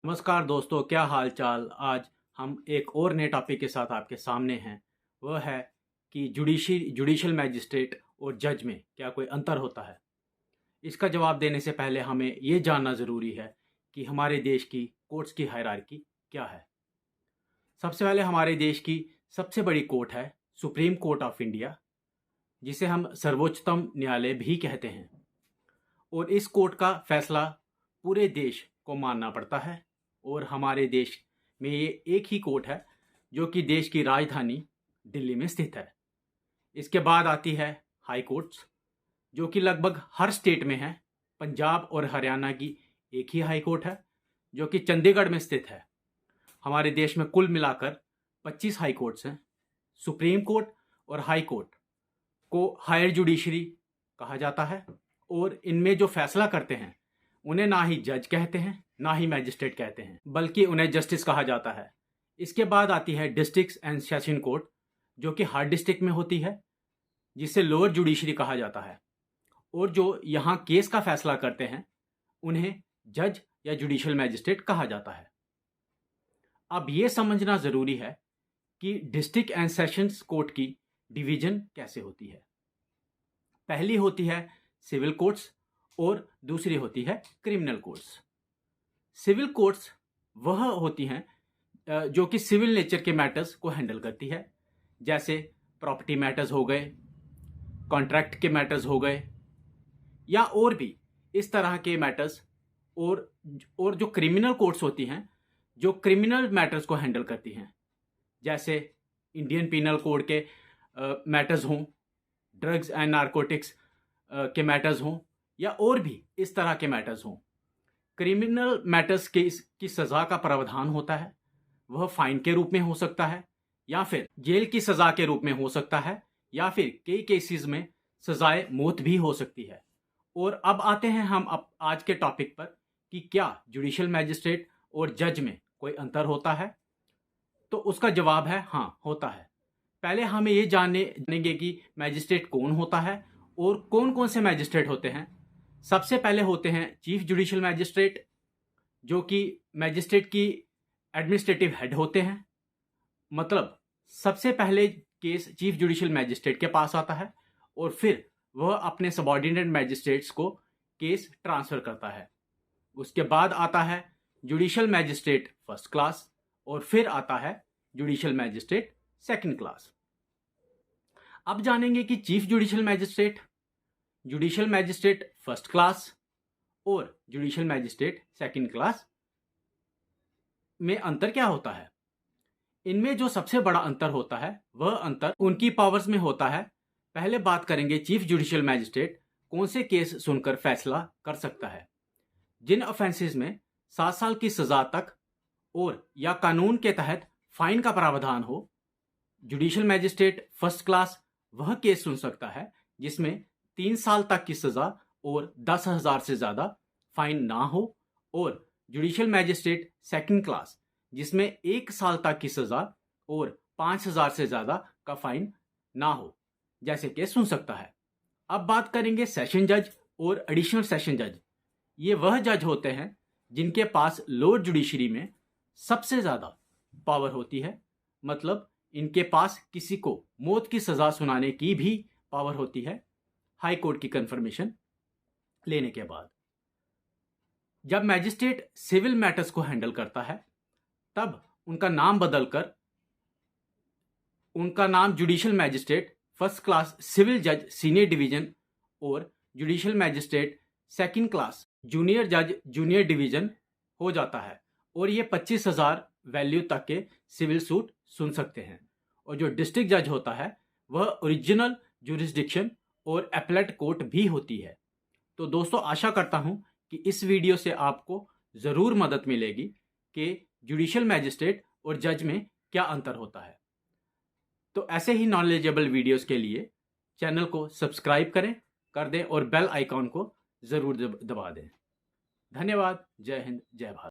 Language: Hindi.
नमस्कार दोस्तों, क्या हाल चाल। आज हम एक और नए टॉपिक के साथ आपके सामने हैं। वह है कि जुडिशल मैजिस्ट्रेट और जज में क्या कोई अंतर होता है। इसका जवाब देने से पहले हमें ये जानना ज़रूरी है कि हमारे देश की कोर्ट्स की हायरार्की क्या है। सबसे पहले हमारे देश की सबसे बड़ी कोर्ट है सुप्रीम कोर्ट ऑफ इंडिया, जिसे हम सर्वोच्चतम न्यायालय भी कहते हैं। और इस कोर्ट का फैसला पूरे देश को मानना पड़ता है। और हमारे देश में ये एक ही कोर्ट है जो कि देश की राजधानी दिल्ली में स्थित है। इसके बाद आती है हाई कोर्ट्स, जो कि लगभग हर स्टेट में है। पंजाब और हरियाणा की एक ही हाई कोर्ट है जो कि चंडीगढ़ में स्थित है। हमारे देश में कुल मिलाकर 25 हाई कोर्ट्स हैं। सुप्रीम कोर्ट और हाई कोर्ट को हायर जुडिशरी कहा जाता है और इनमें जो फैसला करते हैं उन्हें ना ही जज कहते हैं ना ही मैजिस्ट्रेट कहते हैं, बल्कि उन्हें जस्टिस कहा जाता है। इसके बाद आती है डिस्ट्रिक्ट एंड सेशन कोर्ट, जो कि हर डिस्ट्रिक्ट में होती है, जिसे लोअर जुडिशरी कहा जाता है। और जो यहाँ केस का फैसला करते हैं उन्हें जज या जुडिशल मैजिस्ट्रेट कहा जाता है। अब ये समझना ज़रूरी है कि डिस्ट्रिक्ट एंड सेशंस कोर्ट की डिवीजन कैसे होती है। पहली होती है सिविल कोर्ट्स और दूसरी होती है क्रिमिनल कोर्ट्स। सिविल कोर्ट्स वह होती हैं जो कि सिविल नेचर के मैटर्स को हैंडल करती है, जैसे प्रॉपर्टी मैटर्स हो गए, कॉन्ट्रैक्ट के मैटर्स हो गए, या और भी इस तरह के मैटर्स। और जो क्रिमिनल कोर्ट्स होती हैं जो क्रिमिनल मैटर्स को हैंडल करती हैं, जैसे इंडियन पीनल कोड के मैटर्स हों, ड्रग्स एंड नारकोटिक्स के मैटर्स हों, या और भी इस तरह के मैटर्स हों। क्रिमिनल मैटर्स के की सज़ा का प्रावधान होता है। वह फाइन के रूप में हो सकता है, या फिर जेल की सज़ा के रूप में हो सकता है, या फिर कई केसेस में सज़ाए मौत भी हो सकती है। और अब आते हैं हम आज के टॉपिक पर कि क्या जुडिशल मैजिस्ट्रेट और जज में कोई अंतर होता है। तो उसका जवाब है हाँ, होता है। पहले हमें ये जानेंगे कि मैजिस्ट्रेट कौन होता है और कौन कौन से मैजिस्ट्रेट होते हैं। सबसे पहले होते हैं चीफ जुडिशल मैजिस्ट्रेट, जो कि मैजिस्ट्रेट की एडमिनिस्ट्रेटिव हेड होते हैं। मतलब सबसे पहले केस चीफ जुडिशल मैजिस्ट्रेट के पास आता है और फिर वह अपने सबॉर्डिनेट मैजिस्ट्रेट्स को केस ट्रांसफर करता है। उसके बाद आता है जुडिशल मैजिस्ट्रेट फर्स्ट क्लास और फिर आता है जुडिशल मैजिस्ट्रेट सेकंड क्लास। अब जानेंगे कि chief judicial magistrate, judicial magistrate first class और जुडिशल मैजिस्ट्रेट सेकंड क्लास में अंतर क्या होता है। इनमें जो सबसे बड़ा अंतर होता है वह अंतर उनकी पावर्स में होता है। पहले बात करेंगे चीफ जुडिशल मैजिस्ट्रेट कौन से केस सुनकर फैसला कर सकता है। जिन ऑफेंसेस में 7 साल की सजा तक और या कानून के तहत फाइन का प्रावधान हो, जुडिशल मैजिस्ट्रेट फर्स्ट क्लास वह केस सुन सकता है जिसमें 3 साल तक की सजा और 10,000 से ज्यादा फाइन ना हो, और जुडिशल मैजिस्ट्रेट सेकंड क्लास जिसमें 1 साल तक की सजा और 5,000 से ज्यादा का फाइन ना हो, जैसे केस सुन सकता है। अब बात करेंगे सेशन जज और एडिशनल सेशन जज। ये वह जज होते हैं जिनके पास लोअर जुडिशरी में सबसे ज्यादा पावर होती है। मतलब इनके पास किसी को मौत की सजा सुनाने की भी पावर होती है हाई कोर्ट की कंफर्मेशन लेने के बाद। जब मैजिस्ट्रेट सिविल मैटर्स को हैंडल करता है तब उनका नाम बदलकर उनका नाम judicial magistrate first class civil जज सीनियर डिवीजन और judicial magistrate second class junior जज जूनियर डिवीजन हो जाता है। और ये 25,000 वैल्यू तक के सिविल सूट सुन सकते हैं। और जो डिस्ट्रिक्ट जज होता है वह ओरिजिनल जुरिस्डिक्शन और एपेलेट कोर्ट भी होती है। तो दोस्तों, आशा करता हूं कि इस वीडियो से आपको ज़रूर मदद मिलेगी कि जुडिशल मैजिस्ट्रेट और जज में क्या अंतर होता है। तो ऐसे ही नॉलेजेबल वीडियोस के लिए चैनल को सब्सक्राइब कर दें और बेल आइकॉन को ज़रूर दबा दें। धन्यवाद। जय हिंद, जय भारत।